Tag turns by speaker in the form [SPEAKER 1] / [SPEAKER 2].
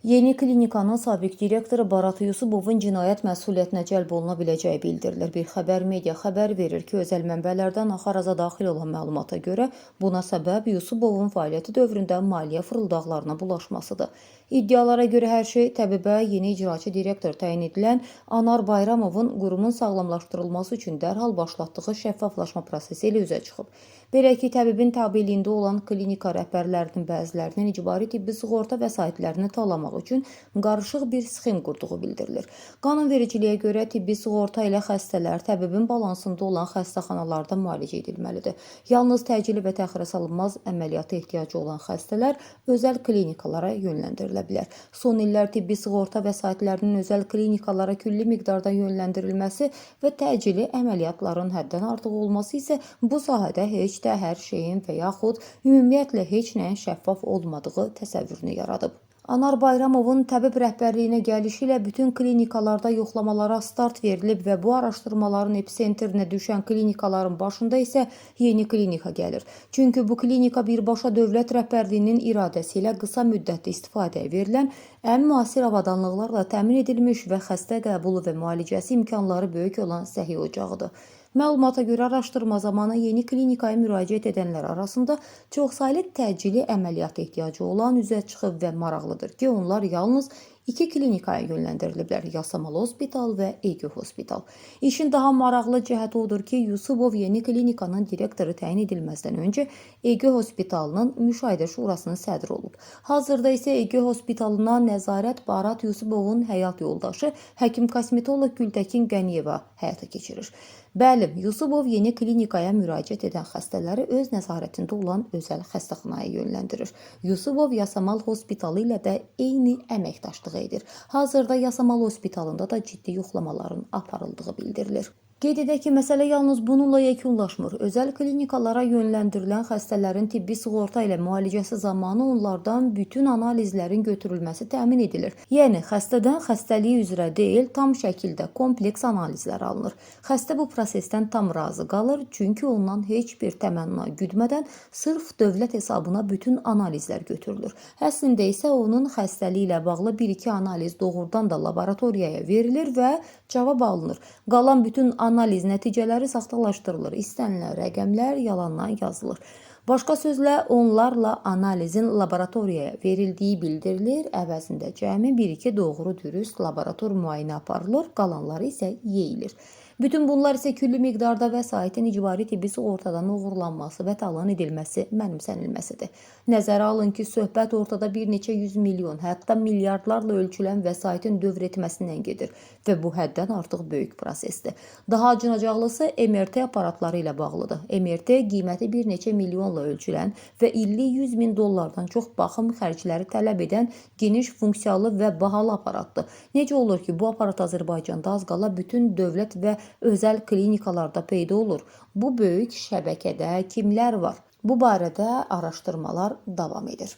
[SPEAKER 1] Yeni klinikanın sabiq direktoru Barat Yusubovun cinayət məsuliyyətinə cəlb oluna biləcəyi bildirilir. Bir xəbər media xəbər verir ki, özəl mənbələrdən Axaraza daxil olan məlumata görə buna səbəb Yusubovun fəaliyyəti dövründə maliyyə fırıldaqlarına bulaşmasıdır. İddialara görə hər şey təbibə yeni icraçı direktor təyin edilən Anar Bayramovun qurumun sağlamlaşdırılması üçün dərhal başlatdığı şəffaflaşma prosesi ilə üzə çıxıb. Belə ki, təbibin tabeliyində olan klinika rəhbərlərinin bəzilərinin icbari tibbi sığorta vəsaitlərini talamaq üçün qarışıq bir sxem qurduğu bildirilir. Qanunvericiliyə görə tibbi sığorta ilə xəstələr təbibin balansında olan xəstəxanalarda müalicə edilməlidir. Yalnız təcili və təxirə salınmaz əməliyyata ehtiyacı olan xəstələr özəl klinikalara yönləndirilə bilər. Son illər tibbi sığorta vəsaitlərinin özəl klinikalara külli miqdarda yönləndirilməsi və təcili əməliyyatların həddən artıq olması isə bu sahədə heç də hər şeyin və yaxud ümumiyyətlə heç nəyin şəffaf olmadığı təsəvvürünü yaradıb. Anar Bayramovun təbib rəhbərliyinə gəlişi ilə bütün klinikalarda yoxlamalara start verilib və bu araşdırmaların epicentrinə düşən klinikaların başında isə yeni klinika gəlir. Çünki bu klinika birbaşa dövlət rəhbərliyinin iradəsi ilə qısa müddətli istifadəyə verilən ən müasir avadanlıqlarla təmin edilmiş və xəstə qəbulu və müalicəsi imkanları böyük olan səhiyyə ocağıdır. Məlumata görə araşdırma zamanı yeni klinikaya müraciət edənlər arasında çoxsaylı təcili əməliyyat ehtiyacı olan üzə çıxıb və maraqlıdır ki, onlar yalnız 2 klinikaya yönləndiriliblər: Yasamal Hospital və EG Hospital. İşin daha maraqlı cəhəti odur ki, Yusubov yeni klinikanın direktoru təyin edilməzdən öncə EG Hospitalının müşahidə şurasının sədri olub. Hazırda isə EG Hospitalına nəzarət Barat Yusubovun həyat yoldaşı həkim kosmetoloq Gültəkin Qəniyeva həyata keçirir. Bəli, Yusubov yeni klinikaya müraciət edən xəstələri öz nəzarətində olan özəl xəstəxanaya yönləndirir. Yusubov Yasamal Hospitalı ilə də eyni əməkdaşlıq edir. Hazırda Yasamal Hospitalında da ciddi yoxlamaların aparıldığı bildirilir. Qeyd edək ki, məsələ yalnız bununla yekunlaşmır. Özəl klinikalara yönləndirilən xəstələrin tibbi sığorta ilə müalicəsi zamanı onlardan bütün analizlərin götürülməsi təmin edilir. Yəni, xəstədən xəstəliyi üzrə deyil, tam şəkildə kompleks analizlər alınır. Xəstə bu prosesdən tam razı qalır, çünki ondan heç bir təmənna güdmədən sırf dövlət hesabına bütün analizlər götürülür. Əslində isə onun xəstəliyi ilə bağlı 1-2 analiz doğrudan da laboratoriyaya verilir və cavab alınır. Qalan bütün analiz nəticələri saxtalaşdırılır, istənilən rəqəmlər yalandan yazılır. Başqa sözlə, onlarla analizin laboratoriyaya verildiyi bildirilir, əvəzində cəmi 1-2 doğru dürüst laborator müayinə aparılır, qalanları isə yeyilir. Bütün bunlar isə külli miqdarda vəsaitin icbari tibbi sığortadan uğurlanması və talan edilməsi mənimsənilməsidir. Nəzərə alın ki, söhbət ortada bir neçə 100 milyon, hətta milyardlarla ölçülən vəsaitin dövr etməsindən gedir və bu həddən artıq böyük prosesdir. Daha acınacaqlısı MRT aparatları ilə bağlıdır. MRT qiyməti bir neçə milyonla ölçülən və illik 100 min dollardan çox baxım xərcləri tələb edən geniş funksiyalı və bahalı aparatdır. Necə olur ki, bu aparat Azərbaycanda az qala bütün dövlət və özəl klinikalarda peyda olur? Bu böyük şəbəkədə kimlər var? Bu barədə araşdırmalar davam edir.